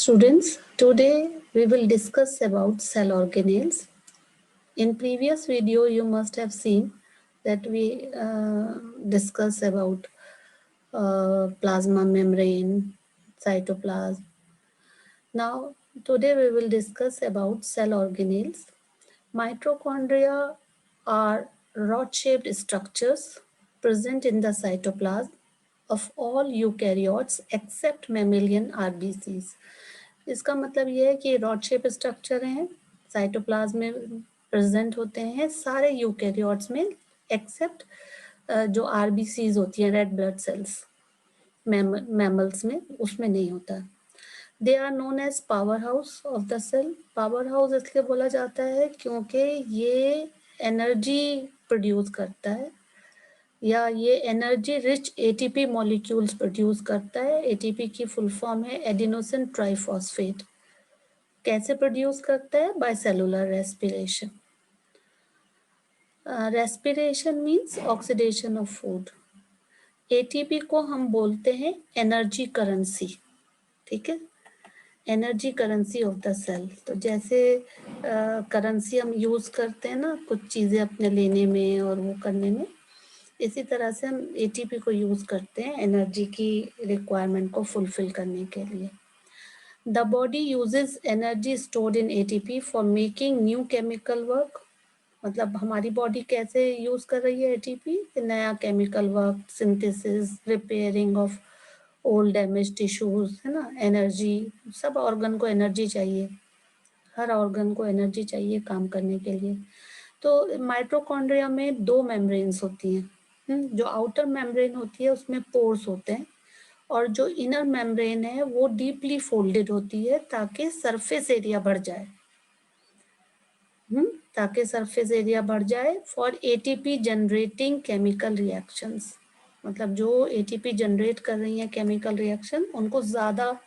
Students, today we will discuss about cell organelles. In previous video, you must have seen that we discuss about plasma membrane, cytoplasm. Now, today we will discuss about cell organelles. Mitochondria are rod-shaped structures present in the cytoplasm of all eukaryotes except mammalian RBCs. इसका मतलब ये है कि rod shape structure हैं, cytoplasm में present होते हैं सारे यूकैरियोट्स में एक्सेप्ट जो आरबीसीज होती हैं, रेड ब्लड सेल्स, मैमल्स में उसमें नहीं होता। They are known as power house of the cell. Power house इसलिए बोला जाता है क्योंकि ये एनर्जी प्रोड्यूस करता है या ये energy rich ATP molecules produce करता है। एटीपी की फुल फॉर्म है एडिनोसिन ट्राइफॉस्फेट। कैसे प्रोड्यूस करता है? By cellular respiration. Respiration means oxidation of food. ATP को हम बोलते हैं एनर्जी करेंसी, ठीक है, energy currency of the cell. तो जैसे करेंसी हम यूज करते हैं ना कुछ चीजें अपने लेने में और वो करने में, इसी तरह से हम एटीपी को यूज करते हैं एनर्जी की रिक्वायरमेंट को फुलफिल करने के लिए। The body uses energy stored in ATP for making new chemical work. मतलब हमारी बॉडी कैसे यूज कर रही है एटीपी? नया chemical work, synthesis, repairing of old damage tissues, है ना, एनर्जी। सब ऑर्गन को एनर्जी चाहिए, हर ऑर्गन को एनर्जी चाहिए काम करने के लिए। तो माइटोकॉन्ड्रिया में दो मेम्ब्रेन्स होती हैं। जो आउटर मेम्ब्रेन होती है उसमें पोर्स होते हैं और जो इनर मेम्ब्रेन है वो डीपली फोल्डेड होती है ताकि सरफेस एरिया बढ़ जाए। ताकि सरफेस एरिया बढ़ जाए for ATP generating chemical reactions. मतलब जो एटीपी जनरेट कर रही है केमिकल रिएक्शन, उनको ज़्यादा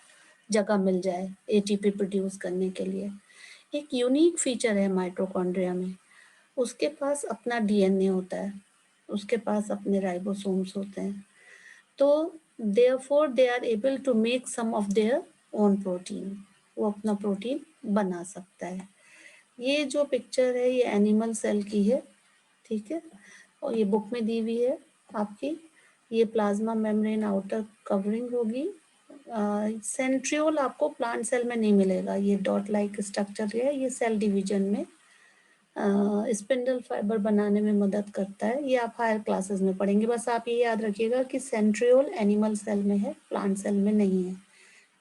जगह मिल जाए एटीपी प्रोड्यूस करने के लिए। एक यूनिक फीचर है माइटोकॉन्ड्रिया में, उसके पास अपना डीएनए होता है, उसके पास अपने राइबोसोम्स होते हैं। तो therefore they are able to make some of their own protein, वो अपना प्रोटीन बना सकता है। ये जो पिक्चर है ये एनिमल सेल की है, ठीक है, और ये बुक में दी हुई है आपकी। ये प्लाज्मा मेम्ब्रेन आउटर कवरिंग होगी। सेंट्रियोल आपको प्लांट सेल में नहीं मिलेगा, ये डॉट लाइक स्ट्रक्चर है, ये सेल डिवीजन में स्पिंडल फाइबर बनाने में मदद करता है। ये आप हायर क्लासेस में पढ़ेंगे। बस आप ये याद रखिएगा कि सेंट्रियोल एनिमल सेल में है, प्लांट सेल में नहीं है।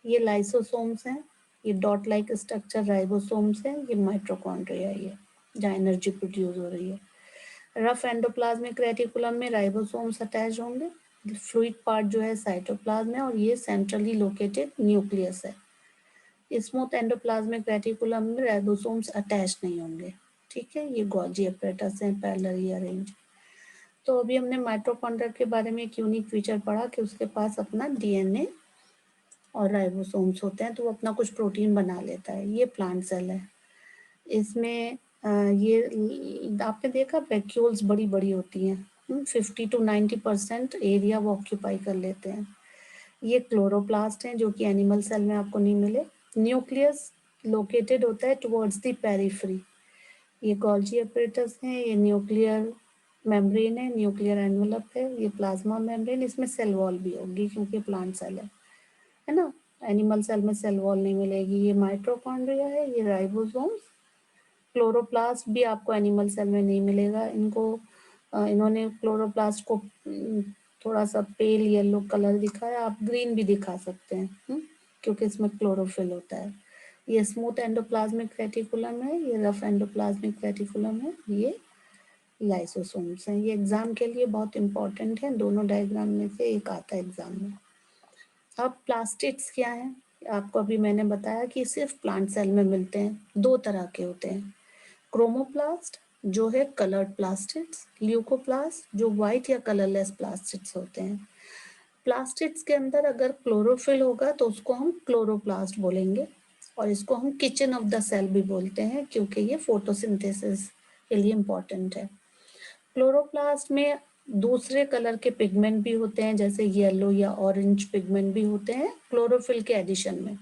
ये लाइसोसोम्स हैं, ये डॉट लाइक स्ट्रक्चर राइबोसोम्स हैं, ये माइटोकॉन्ड्रिया है, ये जहाँ एनर्जी प्रोड्यूस हो रही है। रफ एंडोप्लाज्मिक रेटिकुलम में राइबोसोम्स अटैच होंगे, फ्लूइड पार्ट जो है साइटोप्लाज्म है, और ये सेंट्रली लोकेटेड न्यूक्लियस है। स्मूथ एंडोप्लाज्मिक रेटिकुलम में राइबोसोम्स अटैच नहीं होंगे, ठीक है। ये गोल्जी अपरेटस हैं, पैरेलली अरेंज। तो अभी हमने माइटोकॉन्ड्रिया के बारे में एक यूनिक फीचर पढ़ा कि उसके पास अपना डीएनए और राइबोसोम्स होते हैं, तो वो अपना कुछ प्रोटीन बना लेता है। ये प्लांट सेल है, इसमें ये आपने देखा वैक्यूल्स बड़ी बड़ी होती हैं, 50 to 90% एरिया वो ऑक्यूपाई कर लेते हैं। ये क्लोरोप्लास्ट हैं जो कि एनिमल सेल में आपको नहीं मिले। न्यूक्लियस लोकेटेड होता है टुवर्ड्स द पेरिफेरी। ये गोल्जी अपरेटस हैं, ये न्यूक्लियर मेम्ब्रेन है, न्यूक्लियर एनवेलप है, ये प्लाज्मा मेम्ब्रेन। इसमें सेल वॉल भी होगी क्योंकि प्लांट सेल है ना। एनिमल सेल में सेल वॉल नहीं मिलेगी। ये माइटोकॉन्ड्रिया है, ये राइबोसोम्स। क्लोरोप्लास्ट भी आपको एनिमल सेल में नहीं मिलेगा। इन्होंने क्लोरोप्लास्ट को थोड़ा सा पेल येलो कलर दिखाया, आप ग्रीन भी दिखा सकते हैं, क्योंकि इसमें क्लोरोफिल होता है। ये स्मूथ एंडोप्लाज्मिक रेटिकुलम है, ये रफ एंडोप्लाज्मिक रेटिकुलम है, ये लाइसोसोम्स हैं। ये एग्जाम के लिए बहुत इंपॉर्टेंट है, दोनों डायग्राम में से एक आता है एग्जाम में। अब प्लास्टिड्स क्या हैं? आपको अभी मैंने बताया कि सिर्फ प्लांट सेल में मिलते हैं, दो तरह के होते हैं। क्रोमोप्लास्ट जो है कलर्ड प्लास्टिड्स, ल्यूकोप्लास्ट जो व्हाइट या कलरलेस प्लास्टिड्स होते हैं। प्लास्टिड्स के अंदर अगर क्लोरोफिल होगा तो उसको हम क्लोरोप्लास्ट बोलेंगे, और इसको हम किचन ऑफ द सेल भी बोलते हैं क्योंकि ये फोटोसिंथेसिस के लिए इम्पोर्टेंट है। क्लोरोप्लास्ट में दूसरे कलर के पिगमेंट भी होते हैं, जैसे येलो या ऑरेंज पिगमेंट भी होते हैं क्लोरोफिल के एडिशन में।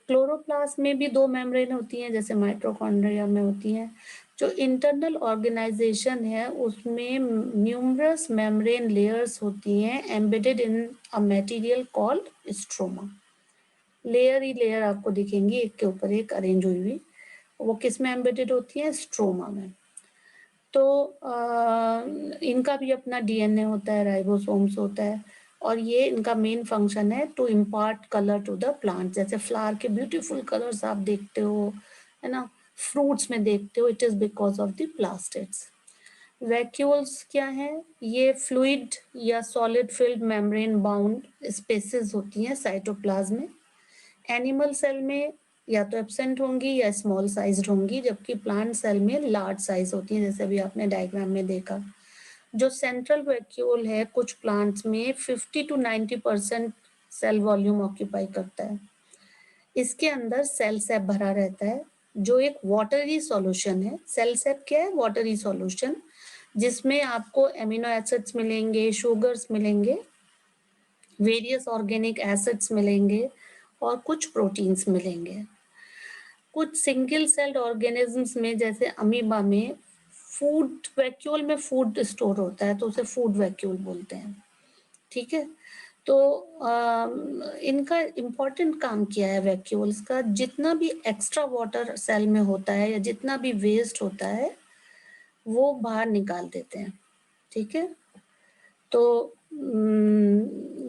क्लोरोप्लास्ट में भी 2 मेम्ब्रेन होती हैं जैसे माइटोकॉन्ड्रिया में होती हैं। जो इंटरनल ऑर्गेनाइजेशन है उसमें न्यूमरस मेम्ब्रेन लेयर्स होती हैं embedded in a material called stroma. Layer he layer आपको दिखेंगी एक के ऊपर एक अरेंज हुई हुई। वो किस में एम्बेडेड होती है? स्ट्रोमा में। तो इनका भी अपना डीएनए होता है, राइबोसोम्स होता है और ये इनका मेन फंक्शन है to impart colour to the plant. जैसे फ्लावर के ब्यूटीफुल कलर्स आप देखते हो, है ना, फ्रूट्स में देखते हो, it is because of the plastids. Vacuoles क्या है? ये fluid or solid filled membrane bound spaces होती हैं साइटोप्लाज्म में। एनिमल सेल में या तो एब्सेंट होंगी या स्मॉल साइज्ड होंगी, जबकि प्लांट सेल में लार्ज साइज होती हैं, जैसे अभी आपने डायग्राम में देखा। जो सेंट्रल वैक्यूल है कुछ प्लांट्स में 50 to 90% सेल वॉल्यूम ऑक्यूपाई करता है। इसके अंदर सेल सेप भरा रहता है जो एक वाटरी सॉल्यूशन है। सेल सेप क्या है? वाटरी सॉल्यूशन, जिसमें आपको एमिनो एसिड्स मिलेंगे, शुगर्स मिलेंगे, वेरियस ऑर्गेनिक एसिड्स मिलेंगे और कुछ प्रोटीन्स मिलेंगे। कुछ सिंगल सेल्ड ऑर्गेनिजम्स में जैसे अमीबा में फूड वैक्यूल में फूड स्टोर होता है तो उसे फूड वैक्यूल बोलते हैं। ठीक है, तो इनका इम्पोर्टेंट काम क्या है वैक्यूल्स का? जितना भी एक्स्ट्रा वाटर सेल में होता है या जितना भी वेस्ट होता है वो बाहर निकाल देते हैं। ठीक है, तो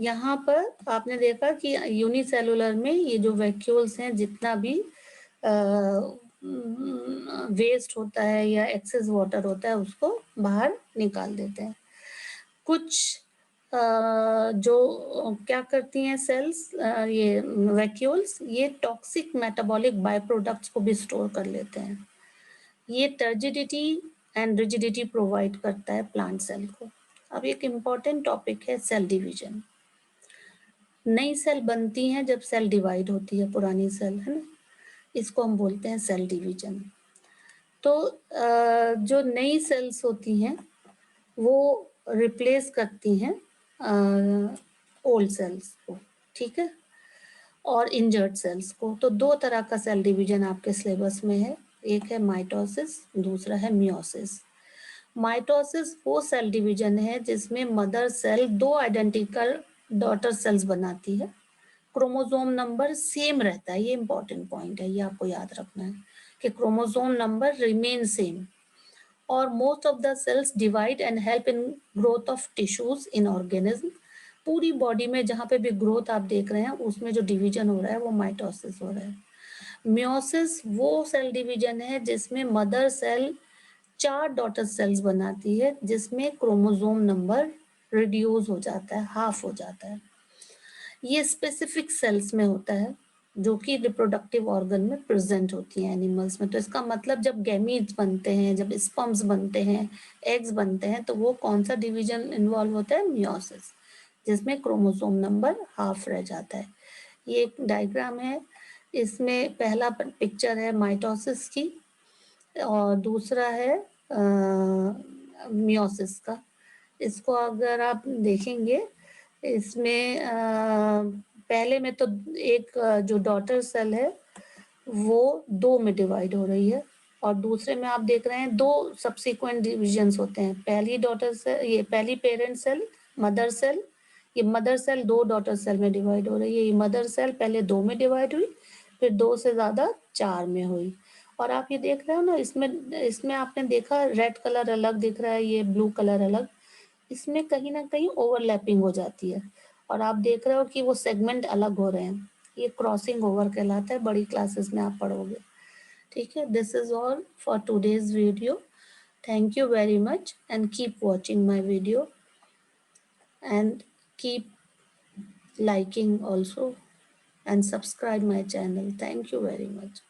यहाँ पर आपने देखा कि यूनिसेलुलर में ये जो वैक्यूल्स हैं जितना भी वेस्ट होता है या एक्सेस वाटर होता है उसको बाहर निकाल देते हैं। कुछ जो क्या करती हैं सेल्स, ये वैक्यूल्स, ये टॉक्सिक मेटाबॉलिक बाय प्रोडक्ट्स को भी स्टोर कर लेते हैं। ये टर्जिडिटी एंड रिजिडिटी प्रोवाइड करता है प्लांट सेल को। अब एक इम्पॉर्टेंट टॉपिक है सेल डिवीजन। नई सेल बनती हैं जब सेल डिवाइड होती है, पुरानी सेल, है ना, इसको हम बोलते हैं सेल डिवीजन। तो जो नई सेल्स होती हैं वो रिप्लेस करती हैं ओल्ड सेल्स को, ठीक है, और इंजर्ड सेल्स को। तो दो तरह का सेल डिवीजन आपके सिलेबस में है, एक है माइटोसिस, दूसरा है मियोसिस। माइटोसिस वो सेल डिवीजन है जिसमें मदर सेल दो आइडेंटिकल डॉटर सेल्स बनाती है, क्रोमोसोम नंबर सेम रहता है। ये इंपॉर्टेंट पॉइंट है, ये आपको याद रखना है कि क्रोमोसोम नंबर रिमेन सेम। और most of the cells divide and help in growth of tissues in organism. पूरी बॉडी में जहाँ पे भी ग्रोथ आप देख रहे हैं उसमें जो डिवीजन हो रहा है वो माइटोसिस हो रहा है। मियोसिस वो सेल डिवीजन है जिसमें मदर सेल 4 डॉटर सेल्स बनाती है, जिसमें क्रोमोसोम नंबर रिड्यूस हो जाता है, हाफ हो जाता है। ये स्पेसिफिक सेल्स में होता है जो कि रिप्रोडक्टिव ऑर्गन में प्रेजेंट होती हैं एनिमल्स में। तो इसका मतलब जब गैमीट्स बनते हैं, जब स्पर्म्स बनते हैं, एग्स बनते हैं, तो वो कौन सा डिवीजन इन्वॉल्व होता है? मियोसिस, जिसमें क्रोमोसोम नंबर हाफ रह जाता है। ये एक डायग्राम है, इसमें पहला पिक्चर है माइटोसिस की और दूसरा है मियोसिस का। इसको अगर आप देखेंगे इसमें पहले में तो एक जो डॉटर सेल है वो 2 में डिवाइड हो रही है और दूसरे में आप देख रहे हैं 2 सब्सिक्वेंट डिविजन्स होते हैं। पहली डॉटर सेल, ये पहली पेरेंट सेल मदर सेल, ये मदर सेल 2 डॉटर सेल में डिवाइड हो रही है। ये मदर सेल पहले 2 में डिवाइड हुई, फिर 2 से ज़्यादा 4 में हुई। और आप ये देख रहे हो ना, इसमें इसमें आपने देखा रेड कलर अलग दिख रहा है, ये ब्लू कलर अलग, इसमें कहीं ना कहीं ओवरलैपिंग हो जाती है और आप देख रहे हो कि वो सेगमेंट अलग हो रहे हैं। ये क्रॉसिंग ओवर कहलाता है, बड़ी क्लासेस में आप पढ़ोगे। ठीक है, this is all for today's video. Thank you very much and keep watching my video and keep liking also and subscribe my channel. Thank you very much.